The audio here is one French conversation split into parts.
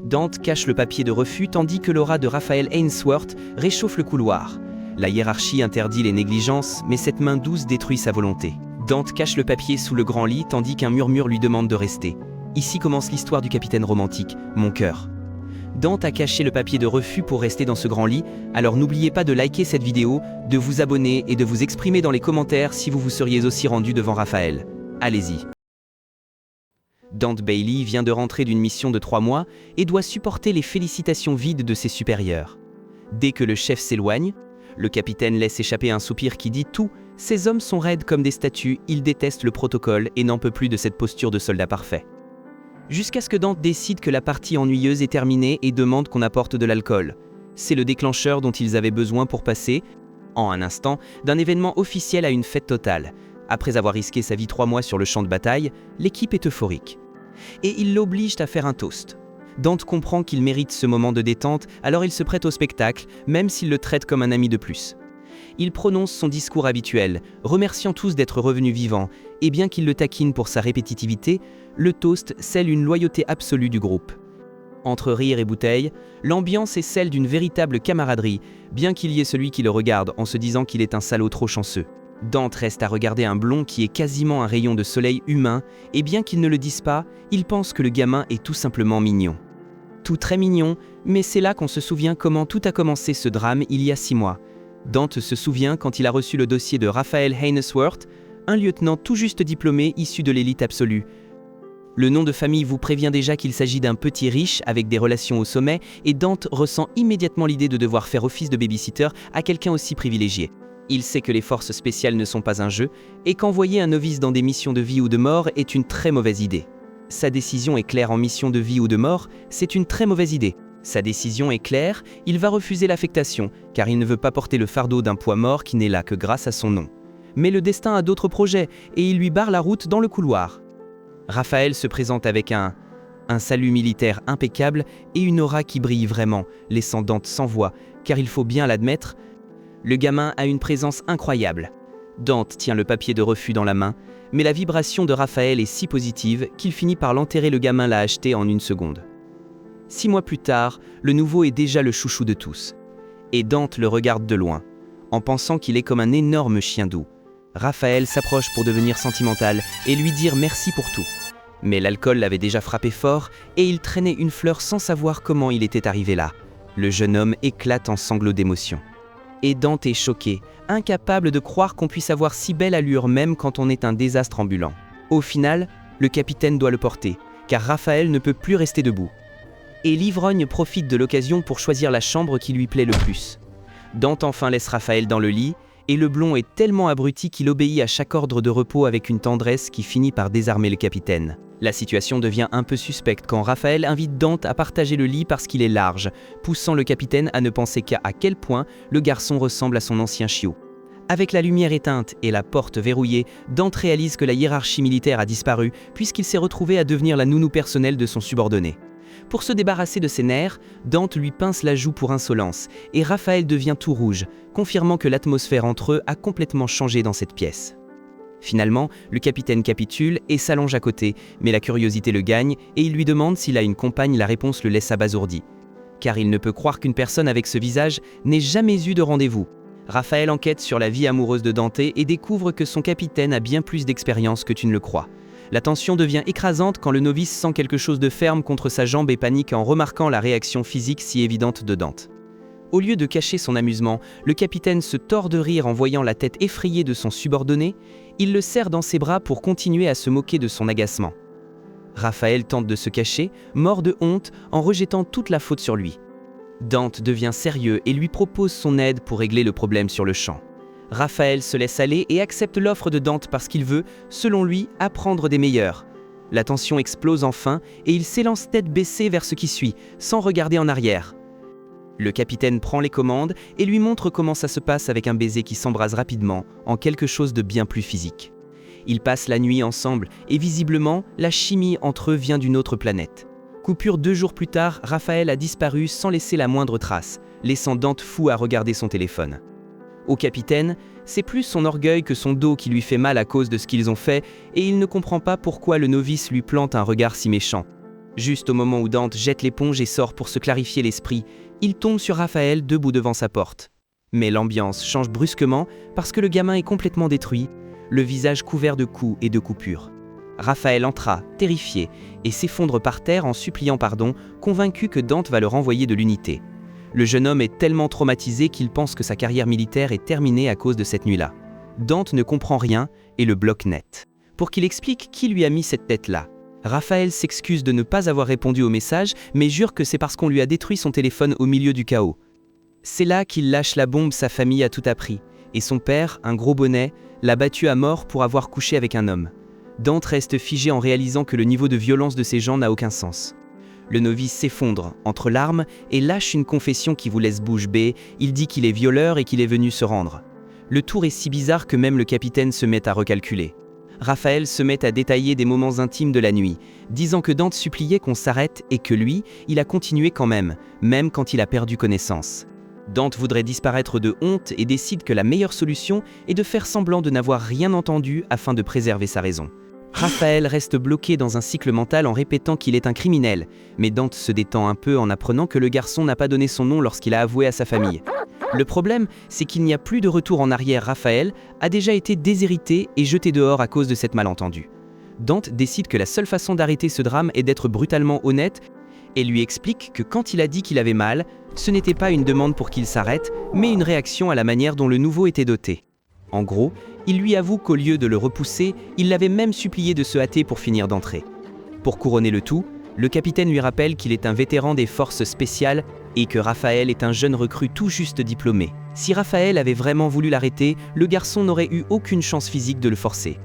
Dante cache le papier de refus tandis que l'aura de Raphael Ainsworth réchauffe le couloir. La hiérarchie interdit les négligences, mais cette main douce détruit sa volonté. Dante cache le papier sous le grand lit tandis qu'un murmure lui demande de rester. Ici commence l'histoire du capitaine romantique, mon cœur. Dante a caché le papier de refus pour rester dans ce grand lit, alors n'oubliez pas de liker cette vidéo, de vous abonner et de vous exprimer dans les commentaires si vous vous seriez aussi rendu devant Raphaël. Allez-y. Dante Bailey vient de rentrer d'une mission de 3 mois et doit supporter les félicitations vides de ses supérieurs. Dès que le chef s'éloigne, le capitaine laisse échapper un soupir qui dit tout. Ces hommes sont raides comme des statues, ils détestent le protocole et n'en peuvent plus de cette posture de soldat parfait. Jusqu'à ce que Dante décide que la partie ennuyeuse est terminée et demande qu'on apporte de l'alcool. C'est le déclencheur dont ils avaient besoin pour passer, en un instant, d'un événement officiel à une fête totale. Après avoir risqué sa vie 3 mois sur le champ de bataille, l'équipe est euphorique. Et ils l'obligent à faire un toast. Dante comprend qu'il mérite ce moment de détente, alors il se prête au spectacle, même s'il le traite comme un ami de plus. Il prononce son discours habituel, remerciant tous d'être revenus vivants, et bien qu'il le taquine pour sa répétitivité, le toast scelle une loyauté absolue du groupe. Entre rire et bouteilles, l'ambiance est celle d'une véritable camaraderie, bien qu'il y ait celui qui le regarde en se disant qu'il est un salaud trop chanceux. Dante reste à regarder un blond qui est quasiment un rayon de soleil humain, et bien qu'il ne le dise pas, il pense que le gamin est tout simplement mignon. Tout très mignon, mais c'est là qu'on se souvient comment tout a commencé ce drame il y a 6 mois. Dante se souvient quand il a reçu le dossier de Raphael Ainsworth, un lieutenant tout juste diplômé issu de l'élite absolue. Le nom de famille vous prévient déjà qu'il s'agit d'un petit riche avec des relations au sommet, et Dante ressent immédiatement l'idée de devoir faire office de babysitter à quelqu'un aussi privilégié. Il sait que les forces spéciales ne sont pas un jeu, et qu'envoyer un novice dans des missions de vie ou de mort est une très mauvaise idée. Sa décision est claire en mission de vie ou de mort, c'est une très mauvaise idée. Sa décision est claire, il va refuser l'affectation, car il ne veut pas porter le fardeau d'un poids mort qui n'est là que grâce à son nom. Mais le destin a d'autres projets, et il lui barre la route dans le couloir. Raphaël se présente avec un salut militaire impeccable et une aura qui brille vraiment, laissant Dante sans voix, car il faut bien l'admettre, le gamin a une présence incroyable. Dante tient le papier de refus dans la main, mais la vibration de Raphaël est si positive qu'il finit par l'enterrer. Le gamin l'a acheté en 1 seconde. 6 mois plus tard, le nouveau est déjà le chouchou de tous. Et Dante le regarde de loin, en pensant qu'il est comme un énorme chien doux. Raphaël s'approche pour devenir sentimental et lui dire merci pour tout. Mais l'alcool l'avait déjà frappé fort et il traînait une fleur sans savoir comment il était arrivé là. Le jeune homme éclate en sanglots d'émotion. Et Dante est choqué, incapable de croire qu'on puisse avoir si belle allure même quand on est un désastre ambulant. Au final, le capitaine doit le porter, car Raphaël ne peut plus rester debout. Et l'ivrogne profite de l'occasion pour choisir la chambre qui lui plaît le plus. Dante enfin laisse Raphaël dans le lit, et le blond est tellement abruti qu'il obéit à chaque ordre de repos avec une tendresse qui finit par désarmer le capitaine. La situation devient un peu suspecte quand Raphaël invite Dante à partager le lit parce qu'il est large, poussant le capitaine à ne penser qu'à quel point le garçon ressemble à son ancien chiot. Avec la lumière éteinte et la porte verrouillée, Dante réalise que la hiérarchie militaire a disparu puisqu'il s'est retrouvé à devenir la nounou personnelle de son subordonné. Pour se débarrasser de ses nerfs, Dante lui pince la joue pour insolence, et Raphaël devient tout rouge, confirmant que l'atmosphère entre eux a complètement changé dans cette pièce. Finalement, le capitaine capitule et s'allonge à côté, mais la curiosité le gagne et il lui demande s'il a une compagne. La réponse le laisse abasourdi. Car il ne peut croire qu'une personne avec ce visage n'ait jamais eu de rendez-vous. Raphaël enquête sur la vie amoureuse de Dante et découvre que son capitaine a bien plus d'expérience que tu ne le crois. La tension devient écrasante quand le novice sent quelque chose de ferme contre sa jambe et panique en remarquant la réaction physique si évidente de Dante. Au lieu de cacher son amusement, le capitaine se tord de rire en voyant la tête effrayée de son subordonné. Il le serre dans ses bras pour continuer à se moquer de son agacement. Raphaël tente de se cacher, mort de honte, en rejetant toute la faute sur lui. Dante devient sérieux et lui propose son aide pour régler le problème sur le champ. Raphaël se laisse aller et accepte l'offre de Dante parce qu'il veut, selon lui, apprendre des meilleurs. La tension explose enfin et il s'élance tête baissée vers ce qui suit, sans regarder en arrière. Le capitaine prend les commandes et lui montre comment ça se passe avec un baiser qui s'embrase rapidement en quelque chose de bien plus physique. Ils passent la nuit ensemble et visiblement, la chimie entre eux vient d'une autre planète. Coupure 2 jours plus tard, Raphaël a disparu sans laisser la moindre trace, laissant Dante fou à regarder son téléphone. Au capitaine, c'est plus son orgueil que son dos qui lui fait mal à cause de ce qu'ils ont fait et il ne comprend pas pourquoi le novice lui plante un regard si méchant. Juste au moment où Dante jette l'éponge et sort pour se clarifier l'esprit, il tombe sur Raphaël debout devant sa porte. Mais l'ambiance change brusquement parce que le gamin est complètement détruit, le visage couvert de coups et de coupures. Raphaël entra, terrifié, et s'effondre par terre en suppliant pardon, convaincu que Dante va le renvoyer de l'unité. Le jeune homme est tellement traumatisé qu'il pense que sa carrière militaire est terminée à cause de cette nuit-là. Dante ne comprend rien et le bloque net. Pour qu'il explique qui lui a mis cette tête-là, Raphaël s'excuse de ne pas avoir répondu au message, mais jure que c'est parce qu'on lui a détruit son téléphone au milieu du chaos. C'est là qu'il lâche la bombe, sa famille a tout appris, et son père, un gros bonnet, l'a battu à mort pour avoir couché avec un homme. Dante reste figé en réalisant que le niveau de violence de ces gens n'a aucun sens. Le novice s'effondre entre larmes et lâche une confession qui vous laisse bouche bée, il dit qu'il est violeur et qu'il est venu se rendre. Le tour est si bizarre que même le capitaine se met à recalculer. Raphaël se met à détailler des moments intimes de la nuit, disant que Dante suppliait qu'on s'arrête et que lui, il a continué quand même quand il a perdu connaissance. Dante voudrait disparaître de honte et décide que la meilleure solution est de faire semblant de n'avoir rien entendu afin de préserver sa raison. Raphaël reste bloqué dans un cycle mental en répétant qu'il est un criminel, mais Dante se détend un peu en apprenant que le garçon n'a pas donné son nom lorsqu'il a avoué à sa famille. Le problème, c'est qu'il n'y a plus de retour en arrière. Raphaël a déjà été déshérité et jeté dehors à cause de cette malentendu. Dante décide que la seule façon d'arrêter ce drame est d'être brutalement honnête et lui explique que quand il a dit qu'il avait mal, ce n'était pas une demande pour qu'il s'arrête, mais une réaction à la manière dont le nouveau était doté. En gros, il lui avoue qu'au lieu de le repousser, il l'avait même supplié de se hâter pour finir d'entrer. Pour couronner le tout, le capitaine lui rappelle qu'il est un vétéran des forces spéciales et que Raphaël est un jeune recrue tout juste diplômé. Si Raphaël avait vraiment voulu l'arrêter, le garçon n'aurait eu aucune chance physique de le forcer.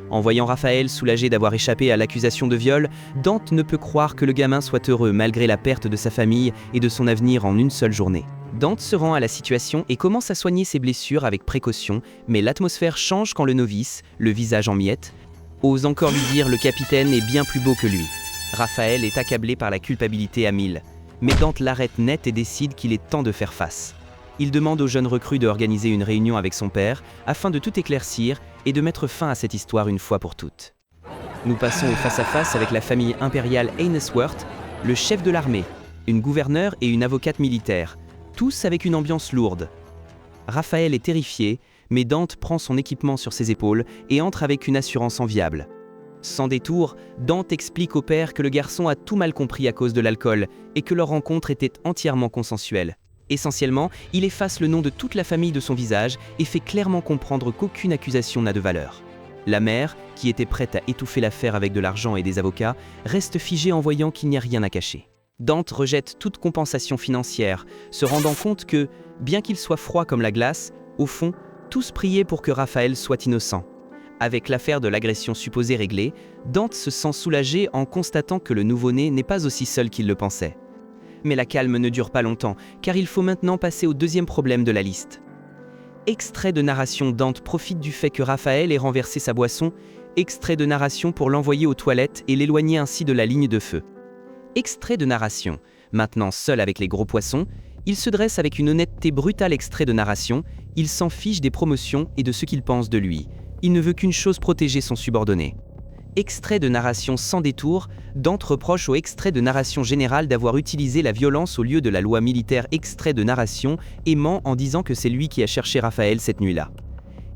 En voyant Raphaël soulagé d'avoir échappé à l'accusation de viol, Dante ne peut croire que le gamin soit heureux malgré la perte de sa famille et de son avenir en une seule journée. Dante se rend à la situation et commence à soigner ses blessures avec précaution, mais l'atmosphère change quand le novice, le visage en miettes, ose encore lui dire le capitaine est bien plus beau que lui. Raphaël est accablé par la culpabilité à 1000, mais Dante l'arrête net et décide qu'il est temps de faire face. Il demande au jeune recrue d'organiser une réunion avec son père afin de tout éclaircir et de mettre fin à cette histoire une fois pour toutes. Nous passons au face-à-face avec la famille impériale Ainsworth, le chef de l'armée, une gouverneure et une avocate militaire, tous avec une ambiance lourde. Raphaël est terrifié, mais Dante prend son équipement sur ses épaules et entre avec une assurance enviable. Sans détour, Dante explique au père que le garçon a tout mal compris à cause de l'alcool et que leur rencontre était entièrement consensuelle. Essentiellement, il efface le nom de toute la famille de son visage et fait clairement comprendre qu'aucune accusation n'a de valeur. La mère, qui était prête à étouffer l'affaire avec de l'argent et des avocats, reste figée en voyant qu'il n'y a rien à cacher. Dante rejette toute compensation financière, se rendant compte que, bien qu'il soit froid comme la glace, au fond, tous priaient pour que Raphaël soit innocent. Avec l'affaire de l'agression supposée réglée, Dante se sent soulagé en constatant que le nouveau-né n'est pas aussi seul qu'il le pensait. Mais la calme ne dure pas longtemps, car il faut maintenant passer au deuxième problème de la liste. Extrait de narration. Dante profite du fait que Raphaël ait renversé sa boisson, extrait de narration pour l'envoyer aux toilettes et l'éloigner ainsi de la ligne de feu. Extrait de narration. Maintenant seul avec les gros poissons, il se dresse avec une honnêteté brutale. Extrait de narration, il s'en fiche des promotions et de ce qu'il pense de lui. Il ne veut qu'une chose, protéger son subordonné. Extrait de narration sans détour, Dante reproche au extrait de narration général d'avoir utilisé la violence au lieu de la loi militaire. Extrait de narration et ment en disant que c'est lui qui a cherché Raphaël cette nuit-là.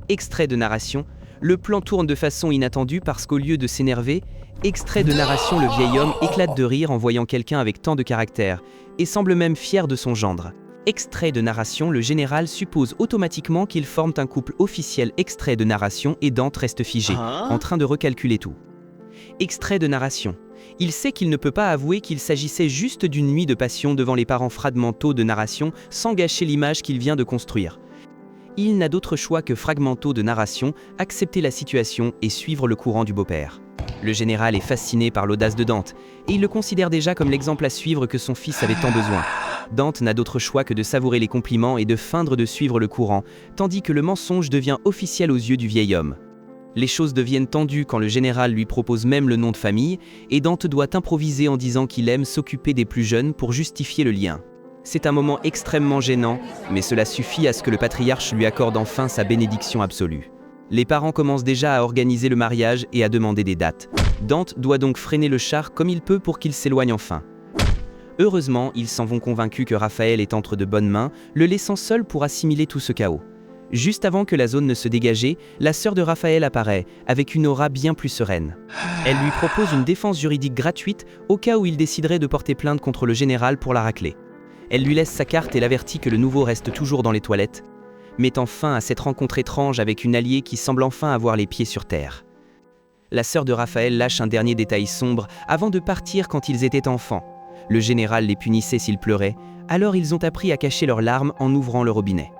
Extrait de narration, le plan tourne de façon inattendue parce qu'au lieu de s'énerver, extrait de narration, le vieil homme éclate de rire en voyant quelqu'un avec tant de caractère et semble même fier de son gendre. Extrait de narration, le général suppose automatiquement qu'ils forment un couple officiel. Extrait de narration et Dante reste figé, en train de recalculer tout. Extrait de narration. Il sait qu'il ne peut pas avouer qu'il s'agissait juste d'une nuit de passion devant les parents. Fragmentaux de narration, sans gâcher l'image qu'il vient de construire. Il n'a d'autre choix que fragmentaux de narration, accepter la situation et suivre le courant du beau-père. Le général est fasciné par l'audace de Dante, et il le considère déjà comme l'exemple à suivre que son fils avait tant besoin. Dante n'a d'autre choix que de savourer les compliments et de feindre de suivre le courant, tandis que le mensonge devient officiel aux yeux du vieil homme. Les choses deviennent tendues quand le général lui propose même le nom de famille, et Dante doit improviser en disant qu'il aime s'occuper des plus jeunes pour justifier le lien. C'est un moment extrêmement gênant, mais cela suffit à ce que le patriarche lui accorde enfin sa bénédiction absolue. Les parents commencent déjà à organiser le mariage et à demander des dates. Dante doit donc freiner le char comme il peut pour qu'il s'éloigne enfin. Heureusement, ils s'en vont convaincus que Raphaël est entre de bonnes mains, le laissant seul pour assimiler tout ce chaos. Juste avant que la zone ne se dégageait, la sœur de Raphaël apparaît, avec une aura bien plus sereine. Elle lui propose une défense juridique gratuite au cas où il déciderait de porter plainte contre le général pour la racler. Elle lui laisse sa carte et l'avertit que le nouveau reste toujours dans les toilettes, mettant fin à cette rencontre étrange avec une alliée qui semble enfin avoir les pieds sur terre. La sœur de Raphaël lâche un dernier détail sombre avant de partir quand ils étaient enfants. Le général les punissait s'ils pleuraient, alors ils ont appris à cacher leurs larmes en ouvrant le robinet.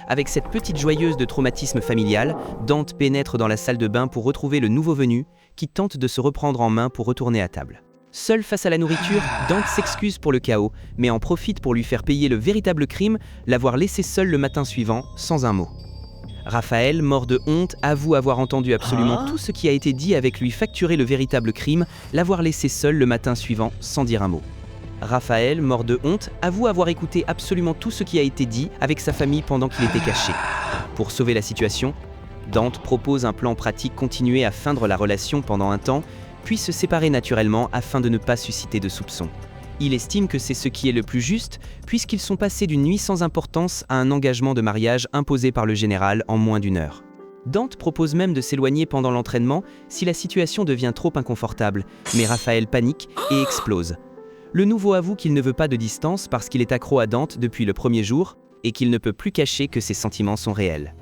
Avec cette petite joyeuse de traumatisme familial, Dante pénètre dans la salle de bain pour retrouver le nouveau venu, qui tente de se reprendre en main pour retourner à table. Seul face à la nourriture, Dante s'excuse pour le chaos, mais en profite pour lui faire payer le véritable crime, l'avoir laissé seul le matin suivant, sans un mot. Raphaël, mort de honte, avoue avoir entendu absolument tout ce qui a été dit avec lui facturer le véritable crime, l'avoir laissé seul le matin suivant, sans dire un mot. Raphaël, mort de honte, avoue avoir écouté absolument tout ce qui a été dit avec sa famille pendant qu'il était caché. Pour sauver la situation, Dante propose un plan pratique continuer à feindre la relation pendant un temps, puis se séparer naturellement afin de ne pas susciter de soupçons. Il estime que c'est ce qui est le plus juste, puisqu'ils sont passés d'une nuit sans importance à un engagement de mariage imposé par le général en moins d'1 heure. Dante propose même de s'éloigner pendant l'entraînement si la situation devient trop inconfortable, mais Raphaël panique et explose. Le nouveau avoue qu'il ne veut pas de distance parce qu'il est accro à Dante depuis le premier jour et qu'il ne peut plus cacher que ses sentiments sont réels.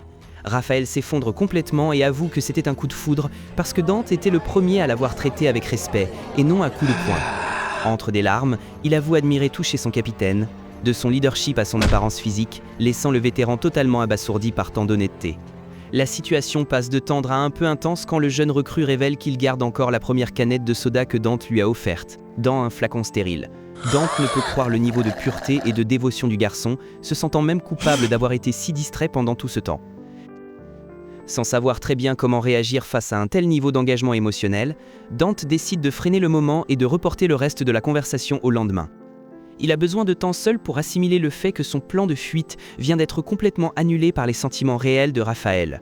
Raphaël s'effondre complètement et avoue que c'était un coup de foudre parce que Dante était le premier à l'avoir traité avec respect et non à coups de poing. Entre des larmes, il avoue admirer tout chez son capitaine, de son leadership à son apparence physique, laissant le vétéran totalement abasourdi par tant d'honnêteté. La situation passe de tendre à un peu intense quand le jeune recrue révèle qu'il garde encore la première canette de soda que Dante lui a offerte, dans un flacon stérile. Dante ne peut croire le niveau de pureté et de dévotion du garçon, se sentant même coupable d'avoir été si distrait pendant tout ce temps. Sans savoir très bien comment réagir face à un tel niveau d'engagement émotionnel, Dante décide de freiner le moment et de reporter le reste de la conversation au lendemain. Il a besoin de temps seul pour assimiler le fait que son plan de fuite vient d'être complètement annulé par les sentiments réels de Raphaël.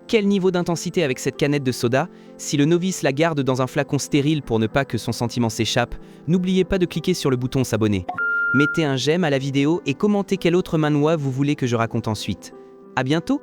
Quel niveau d'intensité avec cette canette de soda? Si le novice la garde dans un flacon stérile pour ne pas que son sentiment s'échappe, n'oubliez pas de cliquer sur le bouton s'abonner. Mettez un j'aime à la vidéo et commentez quel autre manhwa vous voulez que je raconte ensuite. À bientôt!